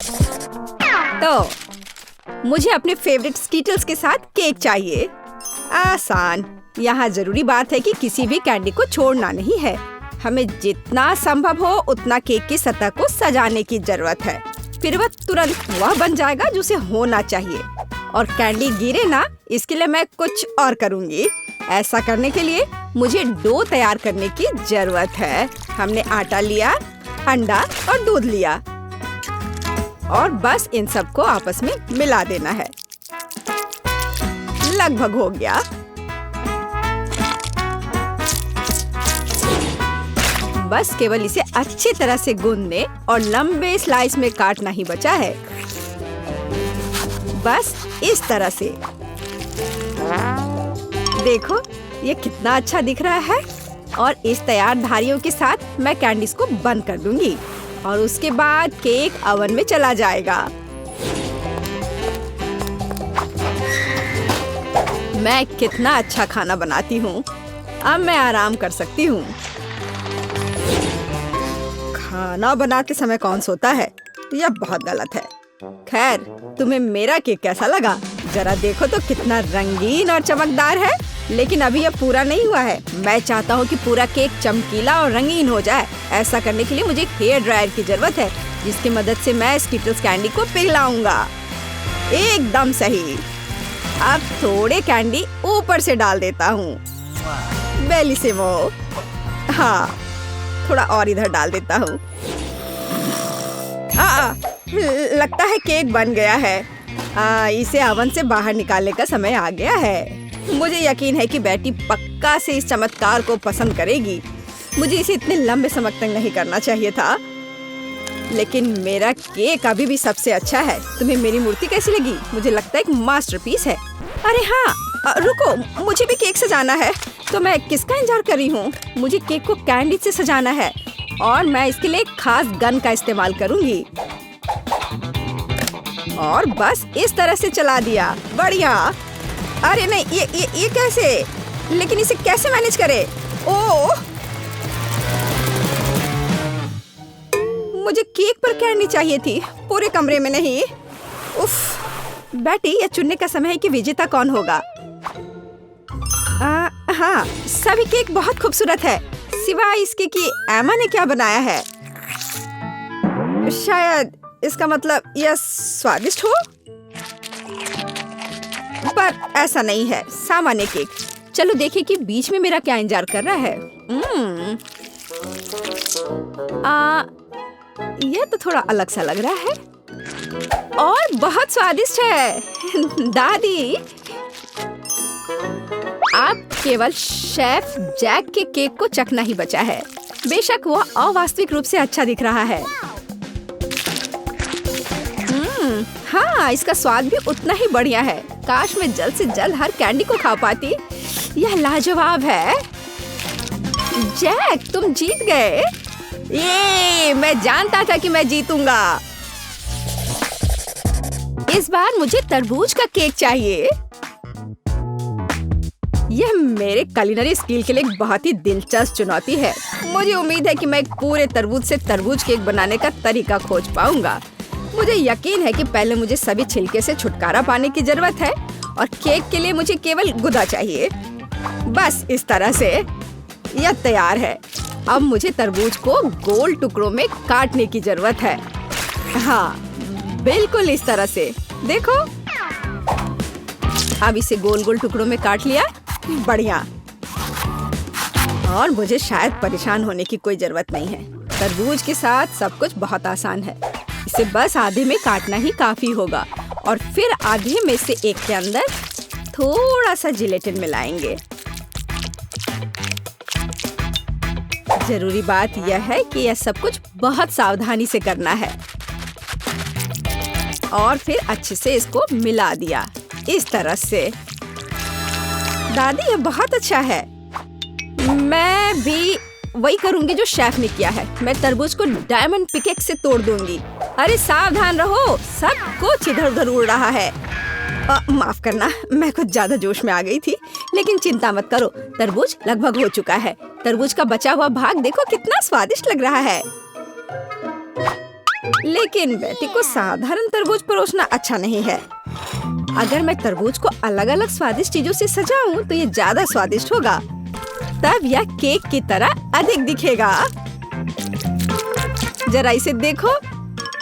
तो मुझे अपने फेवरेट स्कीटल्स के साथ केक चाहिए। आसान। यहाँ जरूरी बात है कि किसी भी कैंडी को छोड़ना नहीं है। हमें जितना संभव हो उतना केक की सतह को सजाने की जरूरत है। फिर वह तुरंत वह बन जाएगा जो उसे होना चाहिए। और कैंडी गिरे ना, इसके लिए मैं कुछ और करूँगी। ऐसा करने के लिए मुझे डो तैयार करने की जरूरत है। हमने आटा लिया, अंडा और दूध लिया और बस इन सबको आपस में मिला देना है। लगभग हो गया। बस केवल इसे अच्छी तरह से गूंदने और लंबे स्लाइस में काटना ही बचा है। बस इस तरह से। देखो ये कितना अच्छा दिख रहा है। और इस तैयार धारियों के साथ मैं कैंडीज को बंद कर दूंगी और उसके बाद केक ओवन में चला जाएगा। मैं कितना अच्छा खाना बनाती हूँ। अब मैं आराम कर सकती हूँ। खाना बनाते समय कौन सोता है? यह बहुत गलत है। खैर, तुम्हें मेरा केक कैसा लगा? जरा देखो तो कितना रंगीन और चमकदार है। लेकिन अभी यह पूरा नहीं हुआ है। मैं चाहता हूँ कि पूरा केक चमकीला और रंगीन हो जाए। ऐसा करने के लिए मुझे एक हेयर ड्रायर की जरूरत है, जिसकी मदद से मैं स्कीटल्स कैंडी को पिघलाऊंगा। एकदम सही। अब थोड़े कैंडी ऊपर से डाल देता हूँ। बेलिसिमो। हाँ, थोड़ा और इधर डाल देता हूँ। लगता है केक बन गया है। इसे ओवन से बाहर निकालने का समय आ गया है। मुझे यकीन है कि बेटी पक्का से इस चमत्कार को पसंद करेगी। मुझे इसे इतने लंबे समय तक नहीं करना चाहिए था, लेकिन मेरा केक अभी भी सबसे अच्छा है। तुम्हें मेरी मूर्ति कैसी लगी? मुझे लगता है एक मास्टरपीस है। अरे हाँ, रुको, मुझे भी केक सजाना है। तो मैं किसका इंतजार कर रही हूँ? मुझे केक को कैंडी से सजाना है और मैं इसके लिए एक खास गन का इस्तेमाल करूँगी। और बस इस तरह से चला दिया। बढ़िया। अरे नहीं, ये कैसे? लेकिन इसे कैसे मैनेज करे? ओह, मुझे केक पर कैंडी चाहिए थी, पूरे कमरे में नहीं। उफ, बेटी, यह चुनने का समय है कि विजेता कौन होगा। हाँ, सभी केक बहुत खूबसूरत है, सिवाय इसके कि एमा ने क्या बनाया है। शायद इसका मतलब यह स्वादिष्ट हो, पर ऐसा नहीं है। सामान्य केक। चलो देखें कि बीच में मेरा क्या इंतजार कर रहा है। यह तो थोड़ा अलग सा लग रहा है और बहुत स्वादिष्ट है। दादी, आप केवल शेफ जैक के केक को चखना ही बचा है। बेशक वह अवास्तविक रूप से अच्छा दिख रहा है। हाँ, इसका स्वाद भी उतना ही बढ़िया है। काश मैं जल्द से जल्द हर कैंडी को खा पाती। यह लाजवाब है। जैक, तुम जीत गए। ये मैं जानता था कि मैं जीतूंगा। इस बार मुझे तरबूज का केक चाहिए। यह मेरे कुलिनरी स्किल के लिए एक बहुत ही दिलचस्प चुनौती है। मुझे उम्मीद है कि मैं एक पूरे तरबूज से तरबूज केक बनाने का तरीका खोज पाऊंगा। मुझे यकीन है कि पहले मुझे सभी छिलके से छुटकारा पाने की जरूरत है और केक के लिए मुझे केवल गुदा चाहिए। बस इस तरह से यह तैयार है। अब मुझे तरबूज को गोल टुकड़ों में काटने की जरूरत है। हाँ, बिल्कुल इस तरह से। देखो, अब इसे गोल गोल टुकड़ों में काट लिया। बढ़िया। और मुझे शायद परेशान होने की कोई जरूरत नहीं है। तरबूज के साथ सब कुछ बहुत आसान है। इसे बस आधे में काटना ही काफी होगा और फिर आधे में से एक के अंदर थोड़ा सा जिलेटिन मिलाएंगे। जरूरी बात यह है कि यह सब कुछ बहुत सावधानी से करना है। और फिर अच्छे से इसको मिला दिया इस तरह से। दादी, यह बहुत अच्छा है। मैं भी वही करूंगी जो शेफ ने किया है। मैं तरबूज को डायमंड पिकेक्स से तोड़ दूंगी। अरे सावधान रहो, सब कुछ इधर उधर उड़ रहा है। माफ करना, मैं कुछ ज्यादा जोश में आ गई थी। लेकिन चिंता मत करो, तरबूज लगभग हो चुका है। तरबूज का बचा हुआ भाग देखो कितना स्वादिष्ट लग रहा है। लेकिन बेटी को साधारण तरबूज परोसना अच्छा नहीं है। अगर मैं तरबूज को अलग अलग स्वादिष्ट चीजों से सजाऊं तो ये ज्यादा स्वादिष्ट होगा। तब यह केक की तरह अधिक दिखेगा। जरा इसे देखो,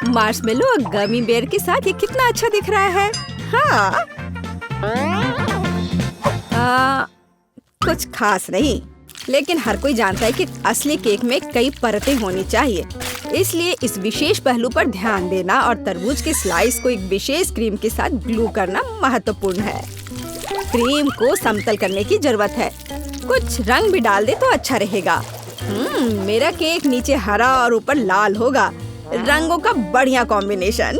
मार्शमेलो और गमी बेयर के साथ ये कितना अच्छा दिख रहा है। हाँ, कुछ खास नहीं, लेकिन हर कोई जानता है कि असली केक में कई परतें होनी चाहिए। इसलिए इस विशेष पहलू पर ध्यान देना और तरबूज के स्लाइस को एक विशेष क्रीम के साथ ग्लू करना महत्वपूर्ण है। क्रीम को समतल करने की जरूरत है। कुछ रंग भी डाल दे तो अच्छा रहेगा। मेरा केक नीचे हरा और ऊपर लाल होगा। रंगों का बढ़िया कॉम्बिनेशन।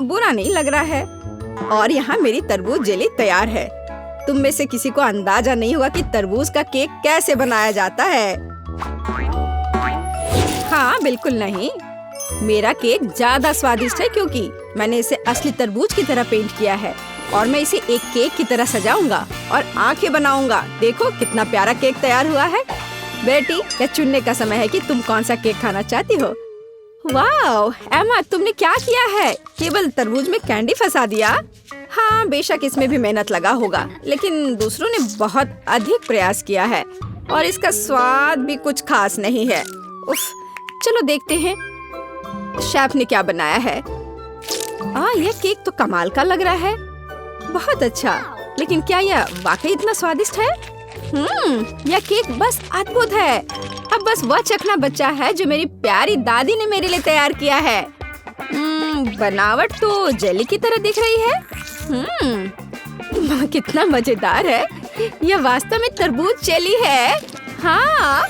बुरा नहीं लग रहा है। और यहाँ मेरी तरबूज जेली तैयार है। तुम में से किसी को अंदाजा नहीं हुआ कि तरबूज का केक कैसे बनाया जाता है। हाँ, बिल्कुल नहीं। मेरा केक ज्यादा स्वादिष्ट है क्योंकि मैंने इसे असली तरबूज की तरह पेंट किया है और मैं इसे एक केक की तरह सजाऊंगा और आंखें बनाऊंगा। देखो कितना प्यारा केक तैयार हुआ है। बेटी, यह चुनने का समय है कि तुम कौन सा केक खाना चाहती हो। वाह एमा, तुमने क्या किया है? केवल तरबूज में कैंडी फंसा दिया। हाँ, बेशक इसमें भी मेहनत लगा होगा, लेकिन दूसरों ने बहुत अधिक प्रयास किया है और इसका स्वाद भी कुछ खास नहीं है। उफ, चलो देखते हैं शेफ ने क्या बनाया है। यह केक तो कमाल का लग रहा है। बहुत अच्छा, लेकिन क्या यह वाकई इतना स्वादिष्ट है? यह केक बस अद्भुत है। अब बस वह चखना बचा है जो मेरी प्यारी दादी ने मेरे लिए तैयार किया है। बनावट तो जेली की तरह दिख रही है। कितना मजेदार है। यह वास्तव में तरबूज जेली है। हाँ,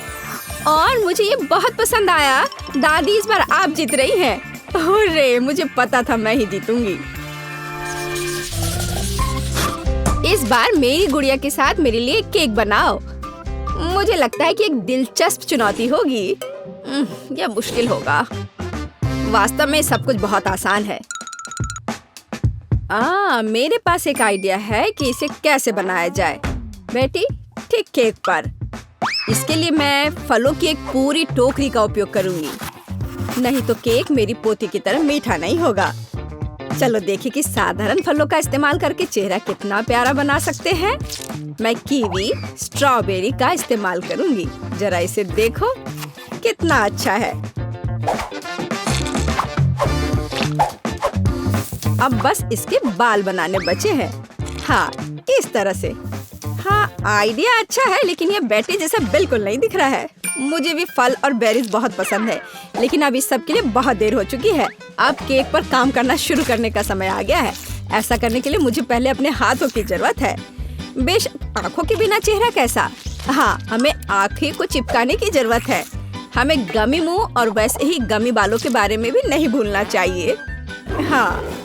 और मुझे ये बहुत पसंद आया। दादी, इस बार आप जीत रही हैं। अरे, मुझे पता था मैं ही जीतूंगी। इस बार मेरी गुड़िया के साथ मेरे लिए केक बनाओ। मुझे लगता है कि एक दिलचस्प चुनौती होगी। यह मुश्किल होगा। वास्तव में सब कुछ बहुत आसान है। मेरे पास एक आइडिया है कि इसे कैसे बनाया जाए। बेटी, ठीक केक पर। इसके लिए मैं फलों की एक पूरी टोकरी का उपयोग करूंगी। नहीं तो केक मेरी पोती की तरह मीठा नहीं होगा। चलो देखिए कि साधारण फलों का इस्तेमाल करके चेहरा कितना प्यारा बना सकते हैं। मैं कीवी, स्ट्रॉबेरी का इस्तेमाल करूंगी। जरा इसे देखो, कितना अच्छा है। अब बस इसके बाल बनाने बचे हैं। हाँ, इस तरह से। हाँ, आइडिया अच्छा है, लेकिन यह बेटी जैसा बिल्कुल नहीं दिख रहा है। मुझे भी फल और बेरीज बहुत पसंद है, लेकिन अब इस सब के लिए बहुत देर हो चुकी है। अब केक पर काम करना शुरू करने का समय आ गया है। ऐसा करने के लिए मुझे पहले अपने हाथों की जरूरत है। बेशक आँखों के बिना चेहरा कैसा। हाँ, हमें आँखें को चिपकाने की जरूरत है। हमें गमी मुंह और वैसे ही गमी बालों के बारे में भी नहीं भूलना चाहिए। हाँ,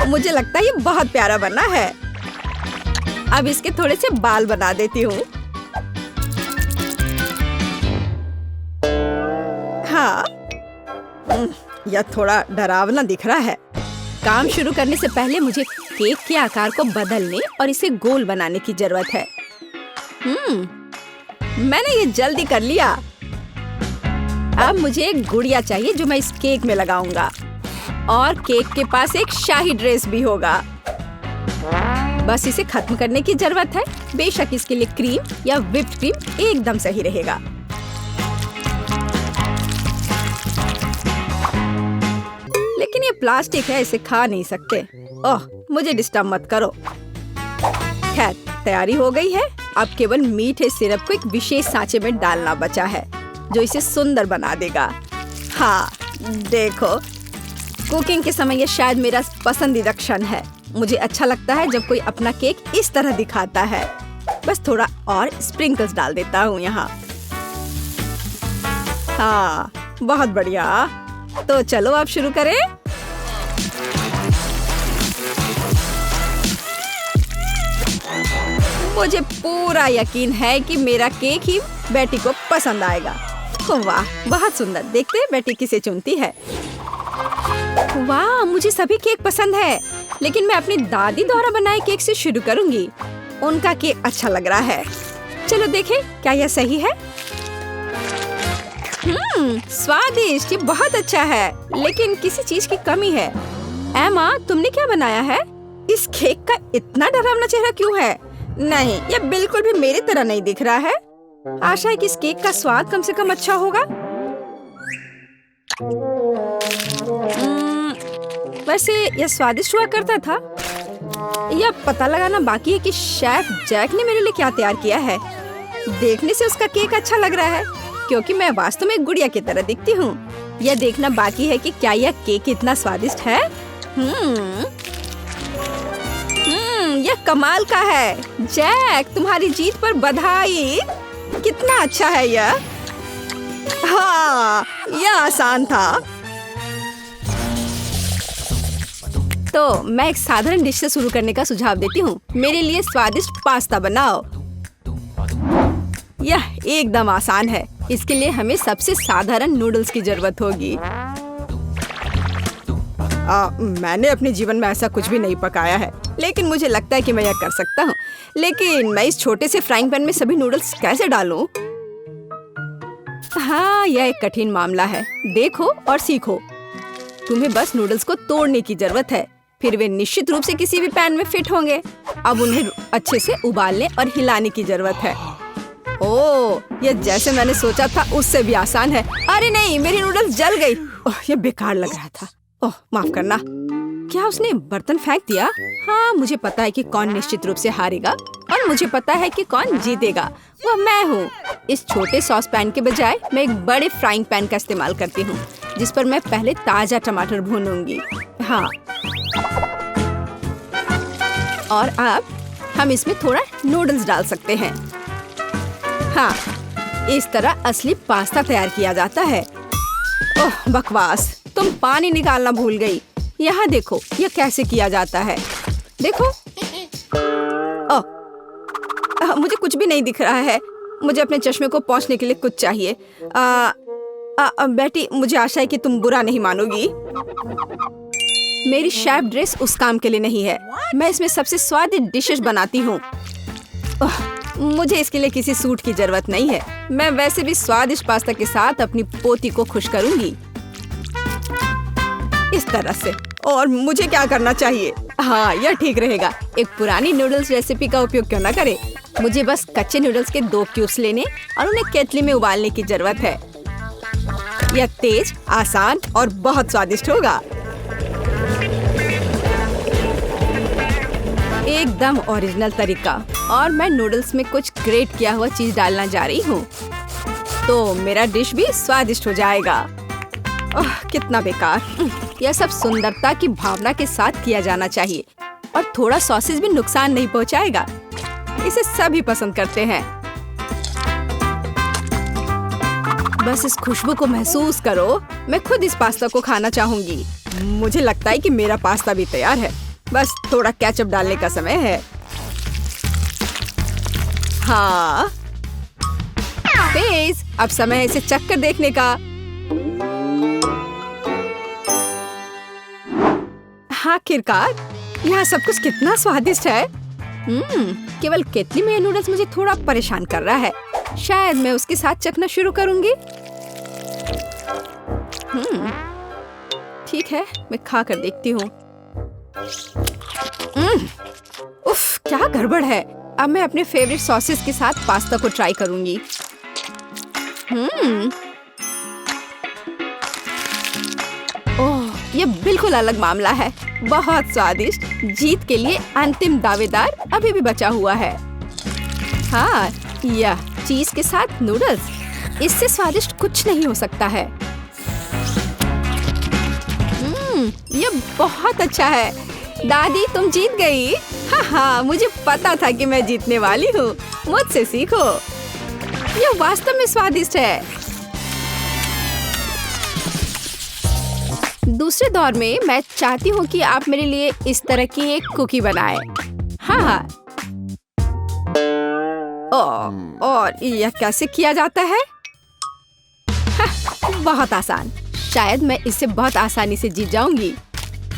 मुझे लगता है ये बहुत प्यारा बना है। अब इसके थोड़े से बाल बना देती हूँ। हाँ, यह थोड़ा डरावना दिख रहा है। काम शुरू करने से पहले मुझे केक के आकार को बदलने और इसे गोल बनाने की जरूरत है। मैंने ये जल्दी कर लिया। अब मुझे एक गुड़िया चाहिए जो मैं इस केक में लगाऊंगा, और केक के पास एक शाही ड्रेस भी होगा। बस इसे खत्म करने की जरूरत है। बेशक इसके लिए क्रीम या व्हिप्ड क्रीम एकदम सही रहेगा। लेकिन ये प्लास्टिक है, इसे खा नहीं सकते। ओह, मुझे डिस्टर्ब मत करो। खैर, तैयारी हो गई है। अब केवल मीठे सिरप को एक विशेष सांचे में डालना बचा है, जो इसे सुंदर बना देगा। हाँ, देखो, कुकिंग के समय ये शायद मेरा पसंदीदा क्षण है। मुझे अच्छा लगता है जब कोई अपना केक इस तरह दिखाता है। बस थोड़ा और स्प्रिंकल्स डाल देता हूँ यहाँ। हाँ, बहुत बढ़िया। तो चलो अब शुरू करें। मुझे पूरा यकीन है कि मेरा केक ही बेटी को पसंद आएगा। वाह, बहुत सुंदर। देखते हैं बेटी किसे चुनती है। वाह, मुझे सभी केक पसंद है, लेकिन मैं अपनी दादी द्वारा बनाए केक से शुरू करूंगी। उनका केक अच्छा लग रहा है। चलो देखें क्या यह सही है। स्वादिष्ट, ये बहुत अच्छा है, लेकिन किसी चीज की कमी है। एमा, तुमने क्या बनाया है? इस केक का इतना डरावना चेहरा क्यों है? नहीं, यह बिल्कुल भी मेरी तरह नहीं दिख रहा है। आशा है कि इस केक का स्वाद कम से कम अच्छा होगा। वैसे यह स्वादिष्ट हुआ करता था। यह पता लगाना बाकी है कि शेफ जैक ने मेरे लिए क्या तैयार किया है। देखने से उसका केक अच्छा लग रहा है, क्योंकि मैं वास्तव में एक गुड़िया की तरह दिखती हूँ। यह देखना बाकी है कि क्या यह केक इतना स्वादिष्ट है। यह कमाल का है। जैक, तुम्हारी जीत पर बधाई। कितना अच्छा है यह। हाँ, यह आसान था। तो मैं एक साधारण डिश से शुरू करने का सुझाव देती हूँ। मेरे लिए स्वादिष्ट पास्ता बनाओ। यह एकदम आसान है। इसके लिए हमें सबसे साधारण नूडल्स की जरूरत होगी। मैंने अपने जीवन में ऐसा कुछ भी नहीं पकाया है, लेकिन मुझे लगता है कि मैं यह कर सकता हूँ। लेकिन मैं इस छोटे से फ्राइंग पैन में सभी नूडल्स कैसे डालूं? हाँ, यह एक कठिन मामला है। देखो और सीखो। तुम्हें बस नूडल्स को तोड़ने की जरूरत है, फिर वे निश्चित रूप से किसी भी पैन में फिट होंगे। अब उन्हें अच्छे से उबालने और हिलाने की जरूरत है। ओह, यह जैसे मैंने सोचा था उससे भी आसान है। अरे नहीं, मेरी नूडल्स जल गई। ओह, यह बेकार लग रहा था। ओह, माफ करना। क्या उसने बर्तन फेंक दिया? हाँ, मुझे पता है कि कौन निश्चित रूप से हारेगा और मुझे पता है कि कौन जीतेगा। वह मैं हूँ। इस छोटे सॉस पैन के बजाय मैं एक बड़े फ्राइंग पैन का इस्तेमाल करती हूँ, जिस पर मैं पहले ताजा टमाटर भूनूंगी। हाँ, और अब हम इसमें थोड़ा नूडल्स डाल सकते हैं। हाँ, इस तरह असली पास्ता तैयार किया जाता है। ओह, बकवास, तुम पानी निकालना भूल गई। यहाँ देखो, यह कैसे किया जाता है। देखो। ओह, मुझे कुछ भी नहीं दिख रहा है। मुझे अपने चश्मे को पोंछने के लिए कुछ चाहिए। बेटी, मुझे आशा है कि तुम बुरा नहीं मानोगी। मेरी शेफ ड्रेस उस काम के लिए नहीं है। मैं इसमें सबसे स्वादिष्ट डिशेस बनाती हूँ। मुझे इसके लिए किसी सूट की जरूरत नहीं है। मैं वैसे भी स्वादिष्ट पास्ता के साथ अपनी पोती को खुश करूंगी, इस तरह से। और मुझे क्या करना चाहिए? हाँ, यह ठीक रहेगा। एक पुरानी नूडल्स रेसिपी का उपयोग क्यों न करें। मुझे बस कच्चे नूडल्स के 2 क्यूब्स लेने और उन्हें केतली में उबालने की जरूरत है। यह तेज, आसान और बहुत स्वादिष्ट होगा। एकदम ओरिजिनल तरीका। और मैं नूडल्स में कुछ ग्रेट किया हुआ चीज डालना जा रही हूँ, तो मेरा डिश भी स्वादिष्ट हो जाएगा। ओह, कितना बेकार। यह सब सुंदरता की भावना के साथ किया जाना चाहिए, और थोड़ा सॉसेज भी नुकसान नहीं पहुँचाएगा। इसे सभी पसंद करते हैं। बस इस खुशबू को महसूस करो। मैं खुद इस पास्ता को खाना चाहूंगी। मुझे लगता है कि मेरा पास्ता भी तैयार है। बस थोड़ा केचप डालने का समय है। हाँ, बेस, अब समय है इसे चक्कर देखने का। आखिरकार, यहाँ सब कुछ कितना स्वादिष्ट है। केवल केतली में नूडल्स मुझे थोड़ा परेशान कर रहा है। शायद मैं उसके साथ चखना शुरू करूंगी। ठीक है, मैं खा कर देखती हूँ। उफ, क्या गड़बड़ है। अब मैं अपने फेवरेट सॉसेस के साथ पास्ता को ट्राई करूंगी। ओह, ये बिल्कुल अलग मामला है। बहुत स्वादिष्ट। जीत के लिए अंतिम दावेदार अभी भी बचा हुआ है। हाँ, यह चीज के साथ नूडल्स, इससे स्वादिष्ट कुछ नहीं हो सकता है। यह बहुत अच्छा है। दादी, तुम जीत गई। हाँ, मुझे पता था कि मैं जीतने वाली हूँ। मुझसे सीखो। यह वास्तव में स्वादिष्ट है। दूसरे दौर में मैं चाहती हूँ कि आप मेरे लिए इस तरह की एक कुकी बनाएं। हाँ। और यह कैसे किया जाता है? बहुत आसान। शायद मैं इससे बहुत आसानी से जीत जाऊंगी।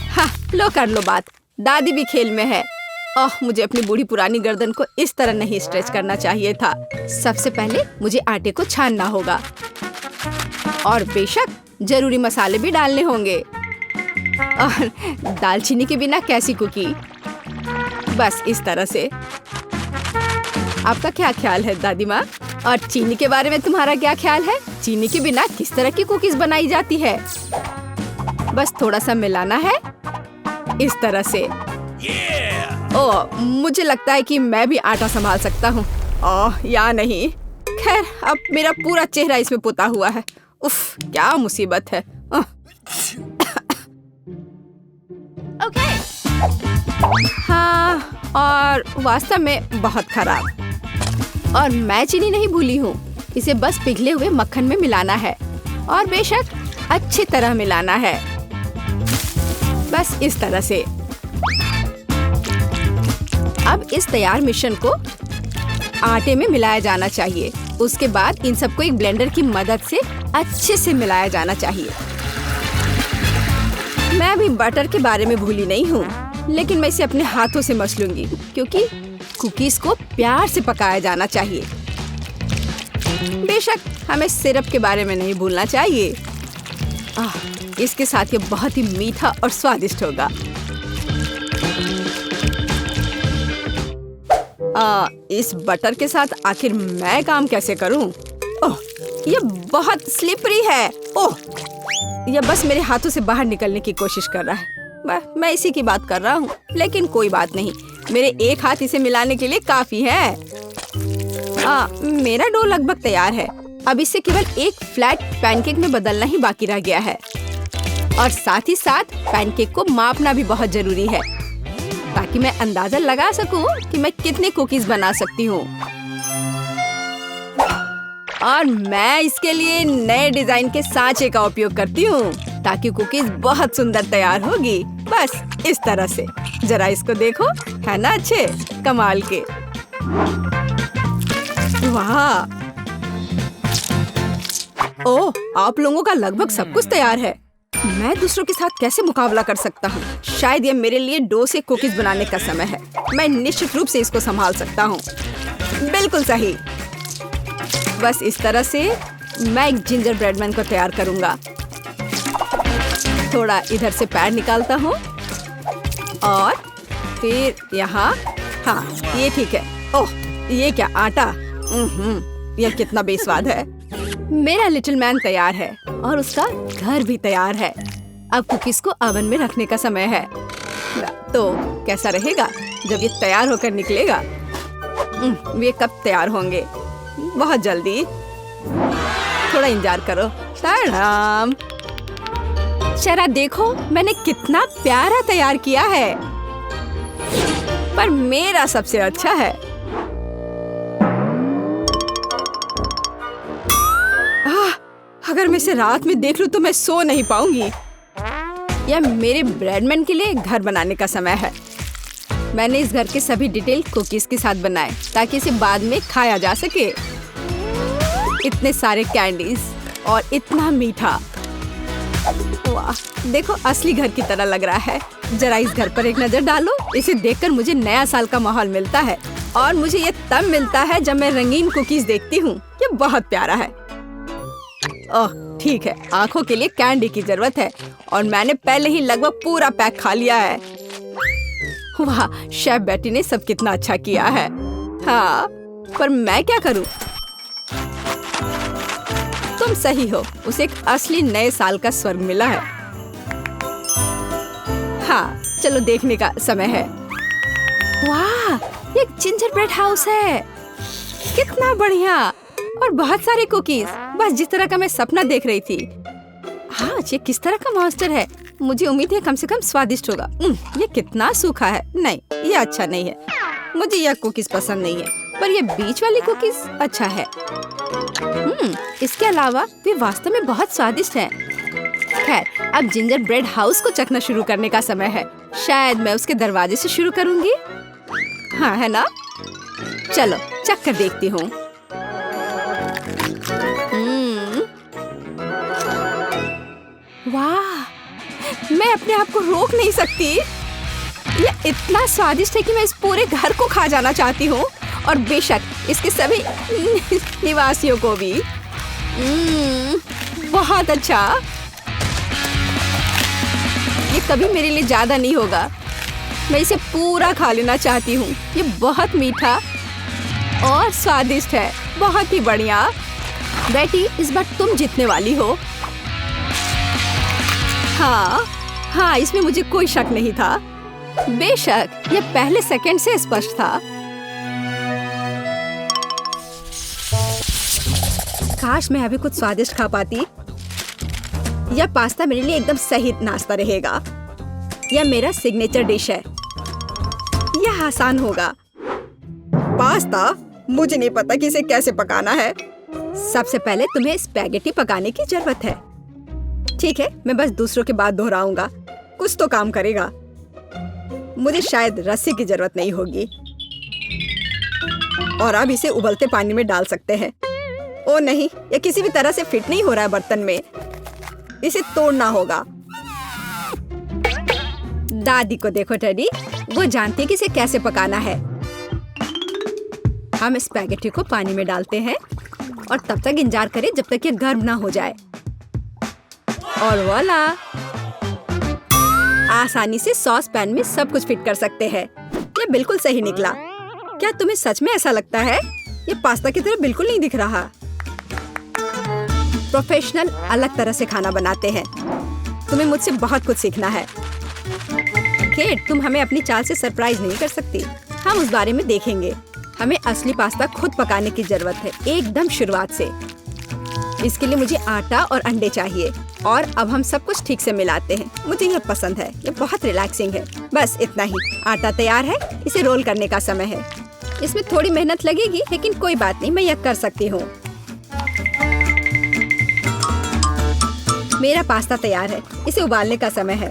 हाँ, लो कर लो बात। दादी भी खेल में है। मुझे अपनी बूढ़ी पुरानी गर्दन को इस तरह नहीं स्ट्रेच करना चाहिए था। सबसे पहले मुझे आटे को छानना होगा और बेशक जरूरी मसाले भी डालने होंगे। और दालचीनी के बिना कैसी कुकी? बस इस तरह से। आपका क्या ख्याल है दादी माँ? और चीनी के बारे में तुम्हारा क्या ख्याल है? चीनी के बिना किस तरह की कुकीज बनाई जाती है? बस थोड़ा सा मिलाना है इस तरह से। ओह, मुझे लगता है कि मैं भी आटा संभाल सकता हूँ। या नहीं। खैर, अब मेरा पूरा चेहरा इसमें पुता हुआ है। उफ, क्या मुसीबत है। हाँ, और वास्तव में बहुत खराब। और मैं चीनी नहीं भूली हूँ। इसे बस पिघले हुए मक्खन में मिलाना है और बेशक अच्छी तरह मिलाना है। बस इस तरह से। अब इस तैयार मिश्रण को आटे में मिलाया जाना चाहिए। उसके बाद इन सबको एक ब्लेंडर की मदद से अच्छे से मिलाया जाना चाहिए। मैं अभी बटर के बारे में भूली नहीं हूँ, लेकिन मैं इसे अपने हाथों से मसलूंगी क्योंकि कुकीज को प्यार से पकाया जाना चाहिए। बेशक हमें सिरप के बारे में नहीं भूलना चाहिए। इसके साथ ये बहुत ही मीठा और स्वादिष्ट होगा। इस बटर के साथ आखिर मैं काम कैसे करूं? ओह, ये बहुत स्लिपरी है। ओह, ये बस मेरे हाथों से बाहर निकलने की कोशिश कर रहा है। मैं इसी की बात कर रहा हूँ, लेकिन कोई बात नहीं। मेरे एक हाथ इसे मिलाने के लिए काफी है। मेरा डो लगभग तैयार है। अब इसे केवल एक फ्लैट पैनकेक में बदलना ही बाकी रह गया है। और साथ ही साथ पैनकेक को मापना भी बहुत जरूरी है ताकि मैं अंदाजा लगा सकूं कि मैं कितने कुकीज बना सकती हूँ। और मैं इसके लिए नए डिजाइन के सांचे का उपयोग करती हूँ ताकि कुकीज बहुत सुंदर तैयार होगी। बस इस तरह से। जरा इसको देखो, है ना अच्छे? कमाल के। वाह! ओह, आप लोगों का लगभग सब कुछ तैयार है। मैं दूसरों के साथ कैसे मुकाबला कर सकता हूँ? शायद ये मेरे लिए डो से कुकीज बनाने का समय है। मैं निश्चित रूप से इसको संभाल सकता हूँ। बिल्कुल सही। बस इस तरह से मैं एक जिंजर ब्रेड मैन को तैयार करूँगा। थोड़ा इधर से पैर निकालता हूँ और फिर यहाँ। हाँ, ये ठीक है। ओह, ये क्या आटा? यह कितना बेस्वाद है। मेरा लिटिल मैन तैयार है और उसका घर भी तैयार है। अब कुकीज को ओवन में रखने का समय है। तो कैसा रहेगा जब ये तैयार होकर निकलेगा? ये कब तैयार होंगे? बहुत जल्दी। थोड़ा इंतजार करो। सलाम। जरा देखो, मैंने कितना प्यारा तैयार किया है। पर मेरा सबसे अच्छा है। अगर मैं इसे रात में देख लूं तो मैं सो नहीं पाऊंगी। यह मेरे ब्रेडमैन के लिए घर बनाने का समय है। मैंने इस घर के सभी डिटेल कुकीज के साथ बनाए ताकि इसे बाद में खाया जा सके। इतने सारे कैंडीज और इतना मीठा। वाह, देखो असली घर की तरह लग रहा है। जरा इस घर पर एक नजर डालो। इसे देखकर मुझे नया साल का माहौल मिलता है और मुझे ये तब मिलता है जब मैं रंगीन कुकीज देखती हूँ। ये बहुत प्यारा है। ओह, ठीक है, आंखों के लिए कैंडी की जरूरत है और मैंने पहले ही लगभग पूरा पैक खा लिया है। वाह, शेफ बेटी ने सब कितना अच्छा किया है। हाँ, पर मैं क्या करूं? तुम सही हो, उसे एक असली नए साल का स्वर्ग मिला है। हाँ, चलो देखने का समय है। वाह, ये एक जिंजर ब्रेड हाउस है। कितना बढ़िया। और बहुत सारे कुकीज, बस जिस तरह का मैं सपना देख रही थी। हाँ, ये किस तरह का मॉन्स्टर है? मुझे उम्मीद है कम से कम स्वादिष्ट होगा। ये कितना सूखा है। नहीं, ये अच्छा नहीं है। मुझे यह कुकीज पसंद नहीं है, पर ये बीच वाली कुकीज अच्छा है। इसके अलावा वे वास्तव में बहुत स्वादिष्ट हैं। खैर, अब जिंजर ब्रेड हाउस को चखना शुरू करने का समय है। शायद मैं उसके दरवाजे से शुरू करूंगी। हाँ, है ना? चलो चख कर देखती हूँ। वाह, मैं अपने आप को रोक नहीं सकती। ये इतना स्वादिष्ट है कि मैं इस पूरे घर को खा जाना चाहती हूँ, और बेशक इसके सभी निवासियों को भी। बहुत अच्छा। ये कभी मेरे लिए ज्यादा नहीं होगा। मैं इसे पूरा खा लेना चाहती हूँ। ये बहुत मीठा और स्वादिष्ट है। बहुत ही बढ़िया। बेटी, इस बार तुम जीतने वाली हो। हाँ, इसमें मुझे कोई शक नहीं था। बेशक ये पहले सेकंड से स्पष्ट था। काश मैं अभी कुछ स्वादिष्ट खा पाती। यह पास्ता मेरे लिए एकदम सही नाश्ता रहेगा। यह मेरा सिग्नेचर डिश है। यह आसान होगा। पास्ता? मुझे नहीं पता कि इसे कैसे पकाना है। सबसे पहले तुम्हें स्पैगेटी पकाने की जरूरत है। ठीक है, मैं बस दूसरों की बात दोहराऊंगा। कुछ तो काम करेगा। मुझे शायद रस्सी की जरूरत नहीं होगी। और अब इसे उबलते पानी में डाल सकते हैं। ओ नहीं, यह किसी भी तरह से फिट नहीं हो रहा है बर्तन में। इसे तोड़ना होगा। दादी को देखो टेडी, वो जानती है कि इसे कैसे पकाना है। हम स्पैगेटी को पानी में डालते हैं और तब तक इंतजार करें जब तक ये गर्म ना हो जाए। और वाला, आसानी से सॉस पैन में सब कुछ फिट कर सकते हैं। ये बिल्कुल सही निकला। क्या तुम्हें सच में ऐसा लगता है? ये पास्ता की तरह बिल्कुल नहीं दिख रहा। प्रोफेशनल अलग तरह से खाना बनाते हैं। तुम्हें मुझसे बहुत कुछ सीखना है। केट, तुम हमें अपनी चाल से सरप्राइज नहीं कर सकती। हम उस बारे में देखेंगे। हमें असली पास्ता खुद पकाने की जरूरत है, एकदम शुरुआत से। इसके लिए मुझे आटा और अंडे चाहिए। और अब हम सब कुछ ठीक से मिलाते हैं। मुझे यह पसंद है। ये बहुत रिलैक्सिंग है। बस इतना ही। आटा तैयार है। इसे रोल करने का समय है। इसमें थोड़ी मेहनत लगेगी, लेकिन कोई बात नहीं, मैं यह कर सकती हूँ। मेरा पास्ता तैयार है। इसे उबालने का समय है।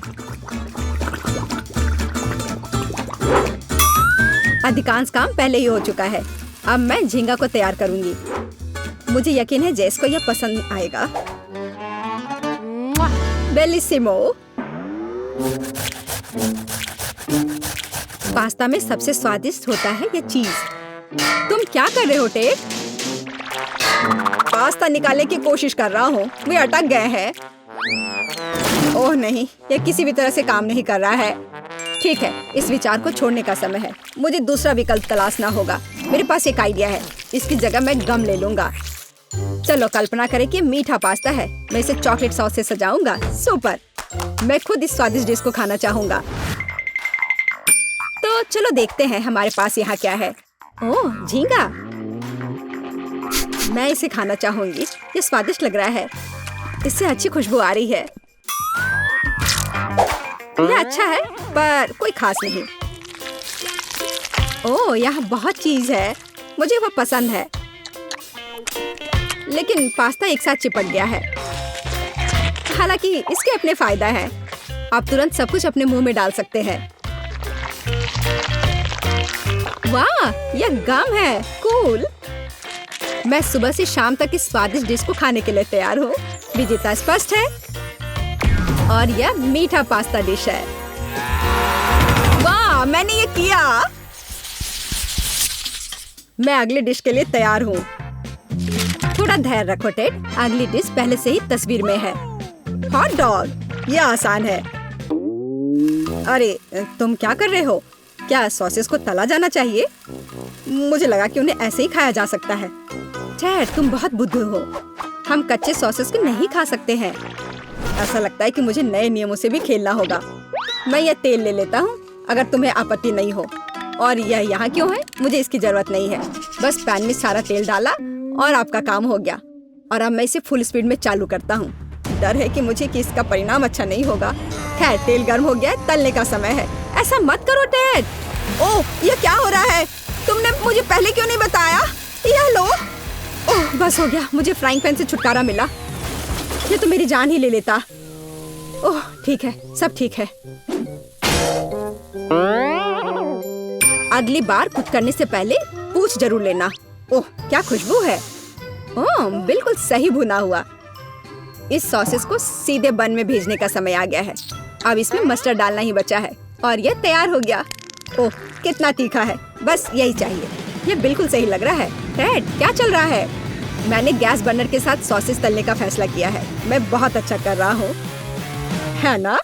अधिकांश काम पहले ही हो चुका है। अब मैं झींगा को तैयार करूंगी। मुझे यकीन है जेस को यह पसंद आएगा। बेलिसिमो। पास्ता में सबसे स्वादिष्ट होता है ये चीज। तुम क्या कर रहे हो टेप? पास्ता निकालने की कोशिश कर रहा हूँ। वे अटक गए हैं। ओह नहीं, यह किसी भी तरह से काम नहीं कर रहा है। ठीक है, इस विचार को छोड़ने का समय है। मुझे दूसरा विकल्प तलाशना होगा। मेरे पास एक आइडिया है। इसकी जगह मैं गम ले लूंगा। चलो कल्पना करें कि मीठा पास्ता है। मैं इसे चॉकलेट सॉस से सजाऊंगा। सुपर। मैं खुद इस स्वादिष्ट डिश को खाना चाहूंगा। तो चलो देखते हैं हमारे पास यहाँ क्या है। ओह, झींगा। मैं इसे खाना चाहूंगी। ये स्वादिष्ट लग रहा है। इससे अच्छी खुशबू आ रही है। यह अच्छा है, पर कोई खास नहीं। ओह, यहाँ बहुत चीज है। मुझे वो पसंद है। लेकिन पास्ता एक साथ चिपक गया है। हालांकि इसके अपने फायदा है। आप तुरंत सब कुछ अपने मुंह में डाल सकते हैं। वाह, यह गम है। कूल। मैं सुबह से शाम तक इस स्वादिष्ट डिश को खाने के लिए तैयार हूँ। विजेता स्पष्ट है। और यह मीठा पास्ता डिश है। वाह, मैंने ये किया। मैं अगली डिश के लिए तैयार हूँ। थोड़ा धैर्य रखो टेड। अगली डिश पहले से ही तस्वीर में है। Hot dog. यह आसान है। अरे, तुम क्या कर रहे हो? क्या सॉसेस को तला जाना चाहिए? मुझे लगा कि उन्हें ऐसे ही खाया जा सकता है। टेड, तुम बहुत बुद्धू हो। हम कच्चे सॉसेस को नहीं खा सकते हैं। ऐसा लगता है कि मुझे नए नियमों से भी खेलना होगा। मैं यह तेल ले लेता हूँ, अगर तुम्हें आपत्ति नहीं हो। और यह यहाँ क्यों है? मुझे इसकी जरूरत नहीं है। बस पैन में सारा तेल डाला और आपका काम हो गया। और अब मैं इसे फुल स्पीड में चालू करता हूँ। डर है कि इसका परिणाम अच्छा नहीं होगा। खैर, तेल गर्म हो गया है। तलने का समय है। ऐसा मत करो टेड। ओह, यह क्या हो रहा है? तुमने मुझे पहले क्यों नहीं बताया? यह लो। ओह, बस हो गया। मुझे फ्राइंग पैन से छुटकारा मिला। ये तो मेरी जान ही ले लेता। ओह, ठीक है, सब ठीक है। अगली बार कुक करने से पहले पूछ जरूर लेना। ओह, क्या खुशबू है। ओह, बिल्कुल सही भुना हुआ। इस सॉसेस को सीधे बन में भेजने का समय आ गया है। अब इसमें मस्टर्ड डालना ही बचा है। और ये तैयार हो गया। ओह, कितना तीखा है, बस यही चाहिए। ये बिल्कुल सही लग रहा है। टेड, क्या चल रहा है? मैंने गैस बर्नर के साथ सॉसेज तलने का फैसला किया है। मैं बहुत अच्छा कर रहा हूँ, है ना?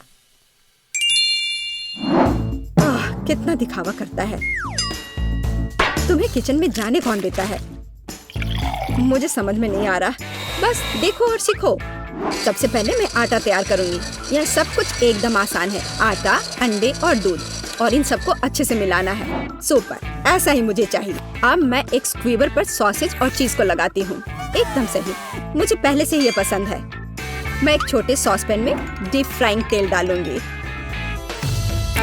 कितना दिखावा करता है। तुम्हें किचन में जाने कौन देता है? मुझे समझ में नहीं आ रहा। बस देखो और सीखो। सबसे पहले मैं आटा तैयार करूंगी। यह सब कुछ एकदम आसान है। आटा, अंडे और दूध, और इन सबको अच्छे से मिलाना है। सुपर, ऐसा ही मुझे चाहिए। अब मैं एक स्क्वीवर पर सॉसेज और चीज को लगाती हूँ। एकदम सही, मुझे पहले से ही ये पसंद है। मैं एक छोटे सॉसपैन में डीप फ्राइंग तेल डालूंगी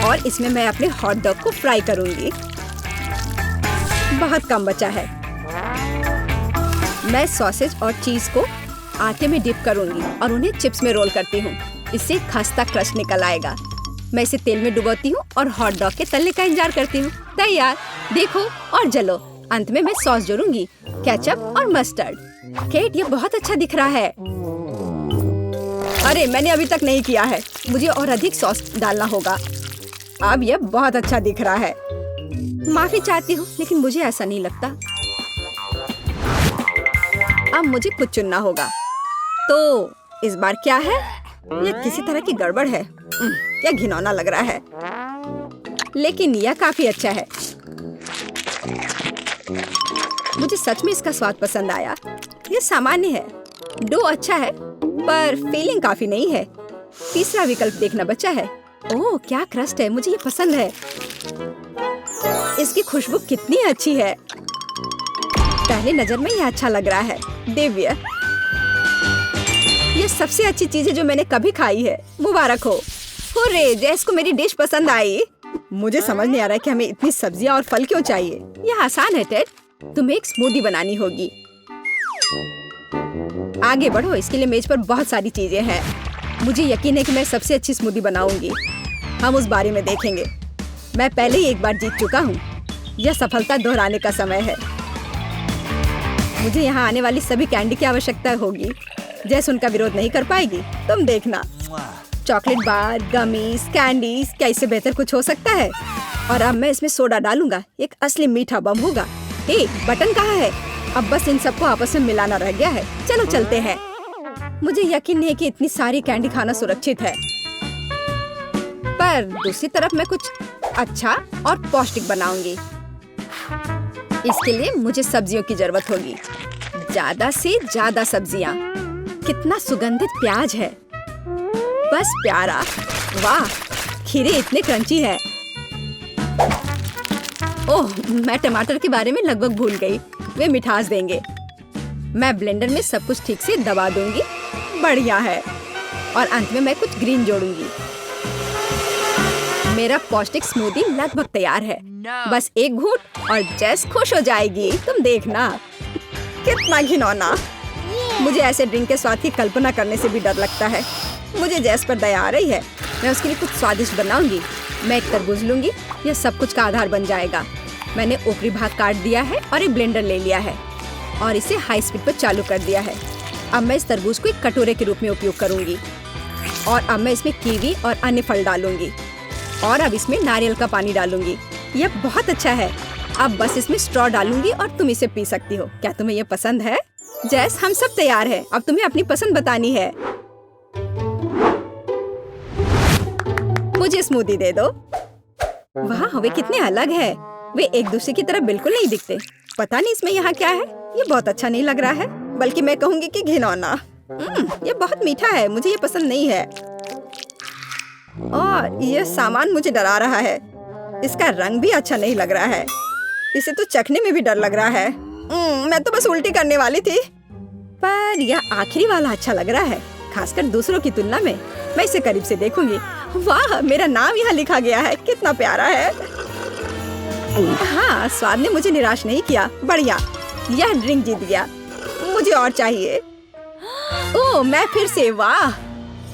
और इसमें मैं अपने हॉट डॉग को फ्राई करूंगी। बहुत कम बचा है। मैं सॉसेज और चीज को आटे में डिप करूंगी और उन्हें चिप्स में रोल करती हूँ। इससे खस्ता क्रस्ट निकल आएगा। मैं इसे तेल में डुबोती हूँ और हॉट डॉग के तलने का इंतजार करती हूँ। तैयार, देखो और जलो। अंत में मैं सॉस जोड़ूंगी, केचप और मस्टर्ड। केट, ये बहुत अच्छा दिख रहा है। अरे, मैंने अभी तक नहीं किया है। मुझे और अधिक सॉस डालना होगा। अब यह बहुत अच्छा दिख रहा है। माफी चाहती हूँ, लेकिन मुझे ऐसा नहीं लगता। अब मुझे कुछ चुनना होगा। तो इस बार क्या है? यह किसी तरह की गड़बड़ है। यह घिनौना लग रहा है, लेकिन यह काफी अच्छा है। मुझे सच में इसका स्वाद पसंद आया। यह सामान्य है। डो अच्छा है, पर फीलिंग काफी नहीं है। तीसरा विकल्प देखना बचा है। ओह, क्या क्रस्ट है, मुझे ये पसंद है। इसकी खुशबू कितनी अच्छी है। पहले नजर में यह अच्छा लग रहा है। दिव्य, ये सबसे अच्छी चीज है जो मैंने कभी खाई है। मुबारक हो। हुर्रे, जैस को मेरी डिश पसंद आई। मुझे समझ नहीं आ रहा कि हमें इतनी सब्जियां और फल क्यों चाहिए। यह आसान है टेड, तुम्हें एक स्मूदी बनानी होगी। आगे बढ़ो, इसके लिए मेज पर बहुत सारी चीजें हैं। मुझे यकीन है कि मैं सबसे अच्छी स्मूदी बनाऊंगी। हम उस बारे में देखेंगे। मैं पहले ही एक बार जीत चुका हूँ। यह सफलता दोहराने का समय है। मुझे यहाँ आने वाली सभी कैंडी की आवश्यकता होगी। जैस उनका विरोध नहीं कर पाएगी, तुम देखना। चॉकलेट बार, गमीज, कैंडीज, क्या इससे बेहतर कुछ हो सकता है? और अब मैं इसमें सोडा डालूंगा। एक असली मीठा बम होगा। हे, बटन कहाँ है? अब बस इन सबको आपस में मिलाना रह गया है। चलो चलते हैं। मुझे यकीन नहीं कि इतनी सारी कैंडी खाना सुरक्षित है, पर दूसरी तरफ मैं कुछ अच्छा और पौष्टिक बनाऊंगी। इसके लिए मुझे सब्जियों की जरूरत होगी। ज्यादा से ज्यादा सब्जियां। कितना सुगंधित प्याज है, बस प्यारा। वाह, खीरे इतने क्रंची है। ओह, मैं टमाटर के बारे में लगभग भूल गई। वे मिठास देंगे। मैं ब्लेंडर में सब कुछ ठीक से दबा दूंगी। बढ़िया है। और अंत में मैं कुछ ग्रीन जोड़ूंगी। मेरा पौष्टिक स्मूदी लगभग तैयार है। बस एक घूंट और जैस खुश हो जाएगी। तुम देखना। कितना घिनौना। मुझे ऐसे ड्रिंक के स्वाद की कल्पना करने से भी डर लगता है। मुझे जैस पर दया आ रही है। मैं उसके लिए कुछ स्वादिष्ट बनाऊंगी। मैं एक तरबूज लूंगी। यह सब कुछ का आधार बन जाएगा। मैंने ऊपरी भाग काट दिया है और एक ब्लेंडर ले लिया है और इसे हाई स्पीड पर चालू कर दिया है। अब मैं इस तरबूज को एक कटोरे के रूप में उपयोग करूंगी और अब मैं इसमें कीवी और अन्य फल डालूंगी और अब इसमें नारियल का पानी डालूंगी। यह बहुत अच्छा है। अब बस इसमें स्ट्रॉ डालूंगी और तुम इसे पी सकती हो। क्या तुम्हें यह पसंद है? जैस, हम सब तैयार हैं। अब तुम्हें अपनी पसंद बतानी है। मुझे स्मूदी दे दो। वाह, वे कितने अलग है। वे एक दूसरे की तरह बिल्कुल नहीं दिखते। पता नहीं इसमें यहाँ क्या है। ये बहुत अच्छा नहीं लग रहा है, बल्कि मैं कहूँगी कि घिनौना। ये बहुत मीठा है। मुझे ये पसंद नहीं है और यह सामान मुझे डरा रहा है। इसका रंग भी अच्छा नहीं लग रहा है। इसे तो चखने में भी डर लग रहा है। मैं तो बस उल्टी करने वाली थी, पर यह आखिरी वाला अच्छा लग रहा है, खासकर दूसरों की तुलना में। मैं इसे करीब से देखूंगी। वाह, मेरा नाम यहाँ लिखा गया है। कितना प्यारा है। हाँ, स्वाद ने मुझे निराश नहीं किया। बढ़िया, यह ड्रिंक जीत गया। मुझे और चाहिए। ओह, मैं फिर से। वाह,